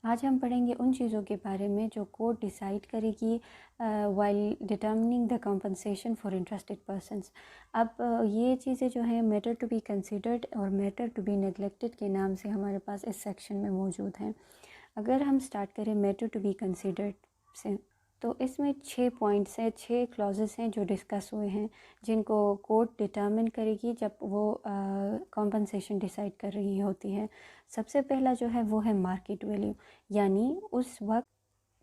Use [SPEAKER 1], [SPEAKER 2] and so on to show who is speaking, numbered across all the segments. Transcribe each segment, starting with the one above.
[SPEAKER 1] آج ہم پڑھیں گے ان چیزوں کے بارے میں جو کورٹ ڈیسائیڈ کرے گی while determining the compensation for interested persons. اب یہ چیزیں جو ہیں میٹر ٹو بی کنسیڈرڈ اور میٹر ٹو بی نیگلیکٹڈ کے نام سے ہمارے پاس اس سیکشن میں موجود ہیں۔ اگر ہم سٹارٹ کریں میٹر ٹو بی کنسیڈرڈ سے، تو اس میں 6 پوائنٹس ہیں، 6 کلازز ہیں جو ڈسکس ہوئے ہیں، جن کو کورٹ ڈٹرمن کرے گی جب وہ کمپنسیشن ڈیسائیڈ کر رہی ہوتی ہے۔ سب سے پہلا جو ہے وہ ہے مارکیٹ ویلیو، یعنی اس وقت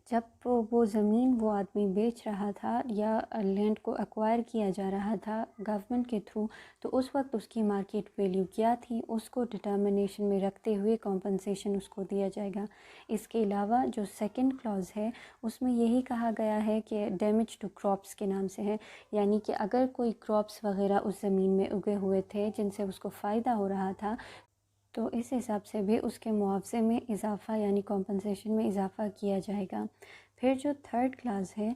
[SPEAKER 1] جب وہ زمین وہ آدمی بیچ رہا تھا یا لینڈ کو ایکوائر کیا جا رہا تھا گورنمنٹ کے تھرو، تو اس وقت اس کی مارکیٹ ویلیو کیا تھی، اس کو ڈٹرمنیشن میں رکھتے ہوئے کمپنسیشن اس کو دیا جائے گا۔ اس کے علاوہ جو سیکنڈ کلاز ہے اس میں یہی کہا گیا ہے کہ ڈیمیج ٹو کراپس کے نام سے ہے، یعنی کہ اگر کوئی کراپس وغیرہ اس زمین میں اگے ہوئے تھے جن سے اس کو فائدہ ہو رہا تھا، تو اس حساب سے بھی اس کے معاوضے میں اضافہ یعنی کمپنسیشن میں اضافہ کیا جائے گا۔ پھر جو تھرڈ کلاس ہے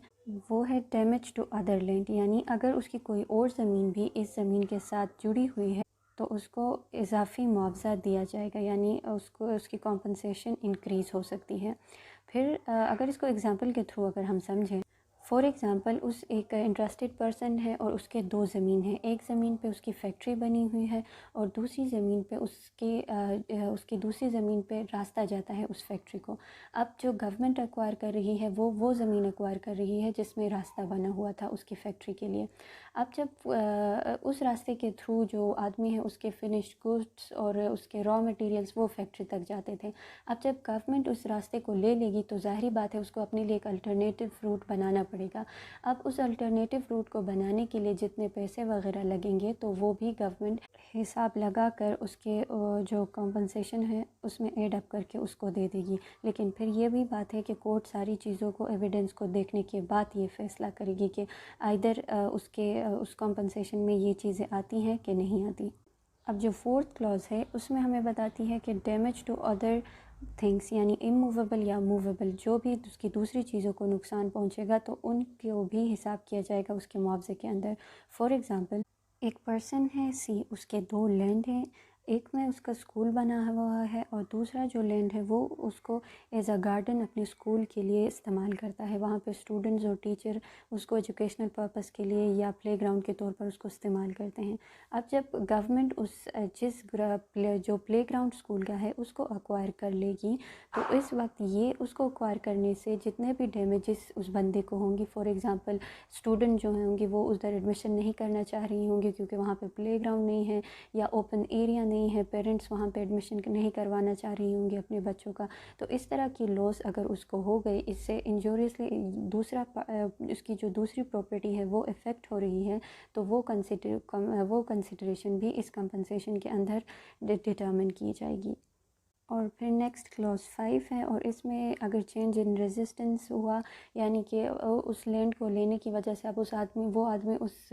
[SPEAKER 1] وہ ہے ڈیمیج ٹو ادر لینڈ، یعنی اگر اس کی کوئی اور زمین بھی اس زمین کے ساتھ جڑی ہوئی ہے تو اس کو اضافی معاوضہ دیا جائے گا، یعنی اس کی کمپنسیشن انکریز ہو سکتی ہے۔ پھر اگر اس کو اگزامپل کے تھرو اگر ہم سمجھیں، فار ایگزامپل اس ایک انٹرسٹڈ پرسن ہے اور اس کے 2 زمین ہیں، ایک زمین پہ اس کی فیکٹری بنی ہوئی ہے اور دوسری زمین پہ اس کی دوسری زمین پہ راستہ جاتا ہے اس فیکٹری کو۔ اب جو گورنمنٹ ایکوائر کر رہی ہے وہ زمین ایکوائر کر رہی ہے جس میں راستہ بنا ہوا تھا اس کی فیکٹری کے لیے۔ اب جب اس راستے کے تھرو جو آدمی ہے اس کے فنشڈ گڈس اور اس کے را مٹیریلز وہ فیکٹری تک جاتے تھے، اب جب گورنمنٹ اس راستے کو لے لے گی تو ظاہری بات ہے اس کو اپنے لیے ایک الٹرنیٹیو روٹ بنانا پڑے گا۔ اب اس الٹرنیٹیو روٹ کو بنانے کے لیے جتنے پیسے وغیرہ لگیں گے تو وہ بھی گورنمنٹ حساب لگا کر اس کے جو کمپنسیشن ہے اس میں ایڈ اپ کر کے اس کو دے دے گی۔ لیکن پھر یہ بھی بات ہے کہ کورٹ ساری چیزوں کو ایویڈنس کو دیکھنے کے بعد یہ فیصلہ کرے گی کہ آئدر اس کمپنسیشن میں یہ چیزیں آتی ہیں کہ نہیں آتی۔ اب جو فورتھ کلاز ہے اس میں ہمیں بتاتی ہے کہ ڈیمیج ٹو ادر تھنگس، یعنی اموویبل یا موویبل، جو بھی اس کی دوسری چیزوں کو نقصان پہنچے گا تو ان کو بھی حساب کیا جائے گا اس کے معاوضے کے اندر۔ فار ایگزامپل ایک پرسن ہے سی، اس کے 2 لینڈ ہیں، ایک میں اس کا اسکول بنا ہوا ہے اور دوسرا جو لینڈ ہے وہ اس کو ایز اے گارڈن اپنے اسکول کے لیے استعمال کرتا ہے، وہاں پہ اسٹوڈنٹس اور ٹیچر اس کو ایجوکیشنل پرپس کے لیے یا پلے گراؤنڈ کے طور پر اس کو استعمال کرتے ہیں۔ اب جب گورنمنٹ جو پلے گراؤنڈ اسکول کا ہے اس کو ایکوائر کر لے گی تو اس وقت یہ اس کو ایکوائر کرنے سے جتنے بھی ڈیمیجز اس بندے کو ہوں گی، فار ایگزامپل اسٹوڈنٹ جو ہوں گے وہ ادھر ایڈمیشن نہیں کرنا چاہ رہی ہوں گی کیونکہ وہاں پہ پلے گراؤنڈ نہیں ہے یا اوپن ایریا نہیں ہے، پیرنٹس وہاں پہ ایڈمیشن نہیں کروانا چاہ رہی ہوں گی اپنے بچوں کا، تو اس طرح کی لاس اگر اس کو ہو گئی، اس سے انجوریسلی اس کی جو دوسری پراپرٹی ہے وہ افیکٹ ہو رہی ہے، تو وہ کنسیڈریشن بھی اس کمپنسیشن کے اندر ڈٹرمن کی جائے گی۔ اور پھر نیکسٹ کلاس 5 ہے، اور اس میں اگر چینج ان ریزسٹنس ہوا، یعنی کہ اس لینڈ کو لینے کی وجہ سے اب وہ آدمی اس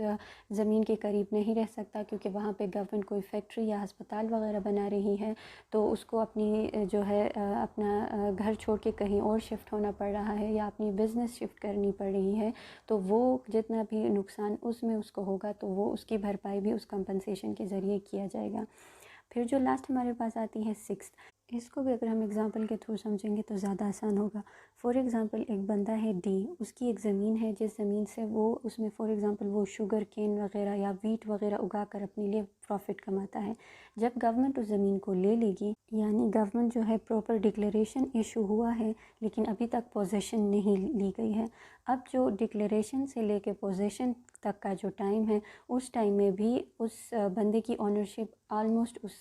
[SPEAKER 1] زمین کے قریب نہیں رہ سکتا کیونکہ وہاں پہ گورنمنٹ کوئی فیکٹری یا ہسپتال وغیرہ بنا رہی ہے، تو اس کو اپنی جو ہے اپنا گھر چھوڑ کے کہیں اور شفٹ ہونا پڑ رہا ہے یا اپنی بزنس شفٹ کرنی پڑ رہی ہے، تو وہ جتنا بھی نقصان اس میں اس کو ہوگا تو وہ اس کی بھرپائی بھی اس کمپنسیشن کے ذریعے کیا جائے گا۔ پھر جو لاسٹ ہمارے پاس آتی ہے 6، اس کو بھی اگر ہم اگزامپل کے تھرو سمجھیں گے تو زیادہ آسان ہوگا۔ فار ایگزامپل ایک بندہ ہے ڈی، اس کی ایک زمین ہے جس زمین سے وہ اس میں فار ایگزامپل وہ شوگر کین وغیرہ یا ویٹ وغیرہ اگا کر اپنے لیے پروفٹ کماتا ہے۔ جب گورنمنٹ اس زمین کو لے لے گی، یعنی گورنمنٹ جو ہے پراپر ڈکلیریشن ایشو ہوا ہے لیکن ابھی تک پوزیشن نہیں لی گئی ہے، اب جو ڈکلیریشن سے لے کے پوزیشن تک کا جو ٹائم ہے اس ٹائم میں بھی اس بندے کی اونرشپ آلموسٹ اس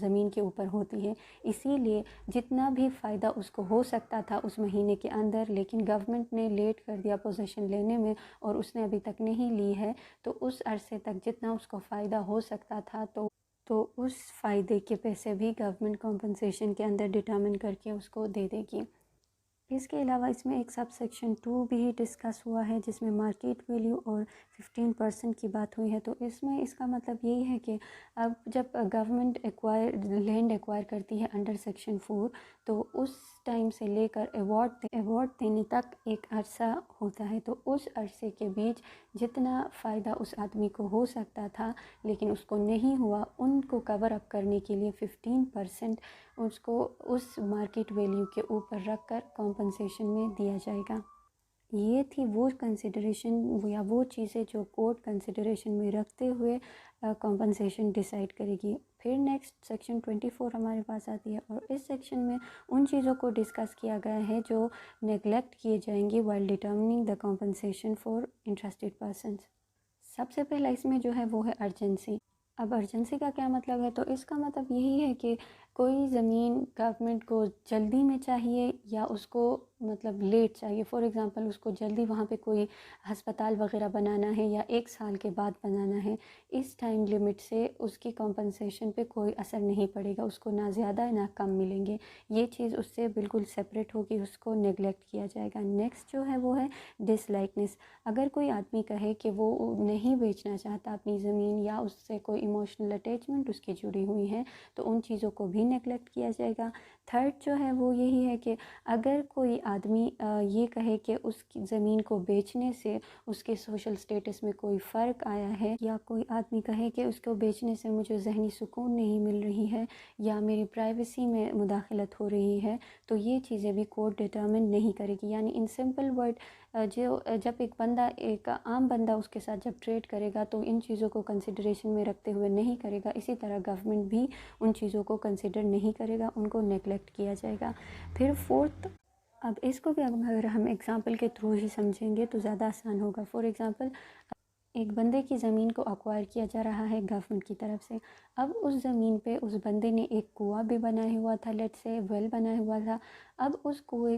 [SPEAKER 1] زمین کے اوپر ہوتی ہے، اسی لیے جتنا بھی فائدہ اس کو ہو سکتا تھا اس مہینے کے اندر، لیکن گورنمنٹ نے لیٹ کر دیا پوزیشن لینے میں اور اس نے ابھی تک نہیں لی ہے، تو اس عرصے تک جتنا اس کو فائدہ ہو سکتا تھا تو اس فائدے کے پیسے بھی گورنمنٹ کمپنسیشن کے اندر ڈٹرمن کر کے اس کو دے دے گی۔ اس کے علاوہ اس میں ایک سب سیکشن 2 بھی ڈسکس ہوا ہے جس میں مارکیٹ ویلیو اور 15% کی بات ہوئی ہے، تو اس میں اس کا مطلب یہی ہے کہ اب جب گورنمنٹ لینڈ ایکوائر کرتی ہے انڈر سیکشن 4 تو اس ٹائم سے لے کر ایوارڈ دینے تک ایک عرصہ ہوتا ہے، تو اس عرصے کے بیچ جتنا فائدہ اس آدمی کو ہو سکتا تھا لیکن اس کو نہیں ہوا، ان کو کور اپ کرنے کے لیے 15% اس کو اس مارکیٹ ویلیو کے اوپر رکھ کر کمپنسیشن میں دیا جائے گا۔ یہ تھی وہ کنسیڈریشن یا وہ چیزیں جو کورٹ کنسیڈریشن میں رکھتے ہوئے کمپنسیشن ڈیسائیڈ کرے گی۔ پھر نیکسٹ سیکشن 24 ہمارے پاس آتی ہے، اور اس سیکشن میں ان چیزوں کو ڈسکس کیا گیا ہے جو نیگلیکٹ کیے جائیں گی while determining the compensation for interested persons. سب سے پہلا اس میں جو ہے وہ ہے ارجنسی۔ اب ارجنسی کا کیا مطلب ہے؟ تو اس کا مطلب یہی ہے کہ کوئی زمین گورنمنٹ کو جلدی میں چاہیے یا اس کو مطلب لیٹ چاہیے۔ فار ایگزامپل اس کو جلدی وہاں پہ کوئی ہسپتال وغیرہ بنانا ہے یا 1 سال کے بعد بنانا ہے، اس ٹائم لمٹ سے اس کی کمپنسیشن پہ کوئی اثر نہیں پڑے گا، اس کو نہ زیادہ نہ کم ملیں گے۔ یہ چیز اس سے بالکل سپریٹ ہوگی، اس کو نیگلیکٹ کیا جائے گا۔ نیکسٹ جو ہے وہ ہے ڈس لائکنیس۔ اگر کوئی آدمی کہے کہ وہ نہیں بیچنا چاہتا اپنی زمین یا اس سے کوئی ایموشنل اٹیچمنٹ اس کی جڑی ہوئی ہے، تو ان چیزوں کو بھی نیگلیکٹ کیا جائے گا۔ تھرڈ جو ہے وہ یہی ہے کہ اگر کوئی آدمی یہ کہے کہ اس کی زمین کو بیچنے سے اس کے سوشل سٹیٹس میں کوئی فرق آیا ہے، یا کوئی آدمی کہے کہ اس کو بیچنے سے مجھے ذہنی سکون نہیں مل رہی ہے یا میری پرائیویسی میں مداخلت ہو رہی ہے، تو یہ چیزیں بھی کورٹ ڈٹرمن نہیں کرے گی۔ یعنی ان سمپل ورڈ جب ایک عام بندہ اس کے ساتھ جب ٹریڈ کرے گا تو ان چیزوں کو کنسیڈریشن میں رکھتے ہوئے نہیں کرے گا، اسی طرح گورنمنٹ بھی ان چیزوں کو کنسیڈر نہیں کرے گا، ان کو نیگلیکٹ کیا جائے گا۔ پھر فورتھ، اب اس کو بھی اگر ہم ایگزامپل کے تھرو ہی سمجھیں گے تو زیادہ آسان ہوگا۔ فار ایگزامپل ایک بندے کی زمین کو ایکوائر کیا جا رہا ہے گورنمنٹ کی طرف سے۔ اب اس زمین پہ اس بندے نے ایک کنواں بھی بنایا ہوا تھا، لیٹ سے ویل بنایا ہوا تھا۔ اب اس کنویں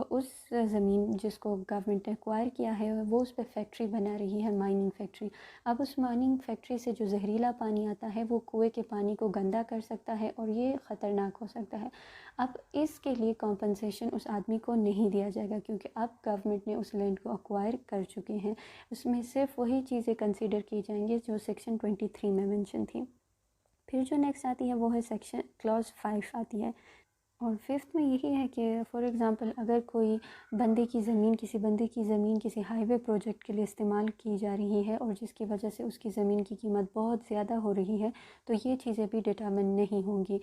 [SPEAKER 1] اس زمین جس کو گورنمنٹ نے ایکوائر کیا ہے وہ اس پہ فیکٹری بنا رہی ہے، مائننگ فیکٹری۔ اب اس مائننگ فیکٹری سے جو زہریلا پانی آتا ہے وہ کنویں کے پانی کو گندا کر سکتا ہے اور یہ خطرناک ہو سکتا ہے۔ اب اس کے لیے کمپنسیشن اس آدمی کو نہیں دیا جائے گا، کیونکہ اب گورنمنٹ نے اس لینڈ کو ایکوائر کر چکے ہیں۔ اس میں صرف وہی چیزیں کنسیڈر کی جائیں گی جو سیکشن 23 میں مینشن تھی۔ پھر جو نیکسٹ آتی ہے وہ ہے سیکشن کلاز 5 آتی ہے، اور ففتھ میں یہی ہے کہ فار ایگزامپل اگر کوئی کسی بندے کی زمین کسی ہائی وے پروجیکٹ کے لیے استعمال کی جا رہی ہے اور جس کی وجہ سے اس کی زمین کی قیمت بہت زیادہ ہو رہی ہے، تو یہ چیزیں بھی ڈٹرمن نہیں ہوں گی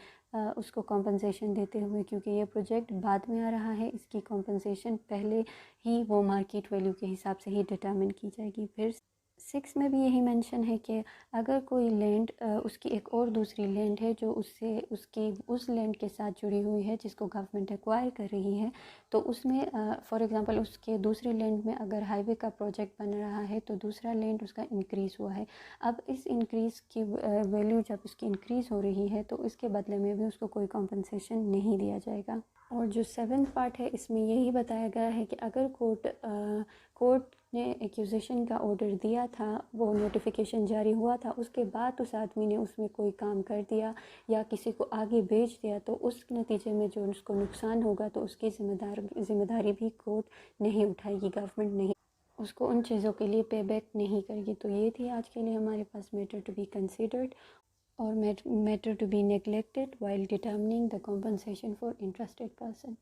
[SPEAKER 1] اس کو کمپنسیشن دیتے ہوئے، کیونکہ یہ پروجیکٹ بعد میں آ رہا ہے، اس کی کمپنسیشن پہلے ہی وہ مارکیٹ ویلیو کے حساب سے ہی ڈٹرمن کی جائے گی۔ پھر 6 میں بھی یہی مینشن ہے کہ اگر کوئی لینڈ اس کی ایک اور دوسری لینڈ ہے جو اس لینڈ کے ساتھ جڑی ہوئی ہے جس کو گورنمنٹ ایکوائر کر رہی ہے، تو اس میں فار ایگزامپل اس کے دوسری لینڈ میں اگر ہائی وے کا پروجیکٹ بن رہا ہے تو دوسرا لینڈ اس کا انکریز ہوا ہے۔ اب اس انکریز کی ویلیو جب اس کی انکریز ہو رہی ہے تو اس کے بدلے میں بھی اس کو کوئی کمپنسیشن نہیں دیا جائے گا۔ اور جو 7th پارٹ ہے اس میں یہی بتایا گیا ہے کہ اگر کورٹ نے ایکوزیشن کا آرڈر دیا تھا، وہ نوٹیفیکیشن جاری ہوا تھا، اس کے بعد اس آدمی نے اس میں کوئی کام کر دیا یا کسی کو آگے بیچ دیا، تو اس نتیجے میں جو اس کو نقصان ہوگا تو اس کی ذمہ داری بھی کورٹ نہیں اٹھائے گی، گورنمنٹ نہیں اس کو ان چیزوں کے لیے پے بیک نہیں کرے گی۔ تو یہ تھی آج کے لیے ہمارے پاس میٹر ٹو بی کنسیڈرڈ اور matter to be neglected while determining the compensation for interested person۔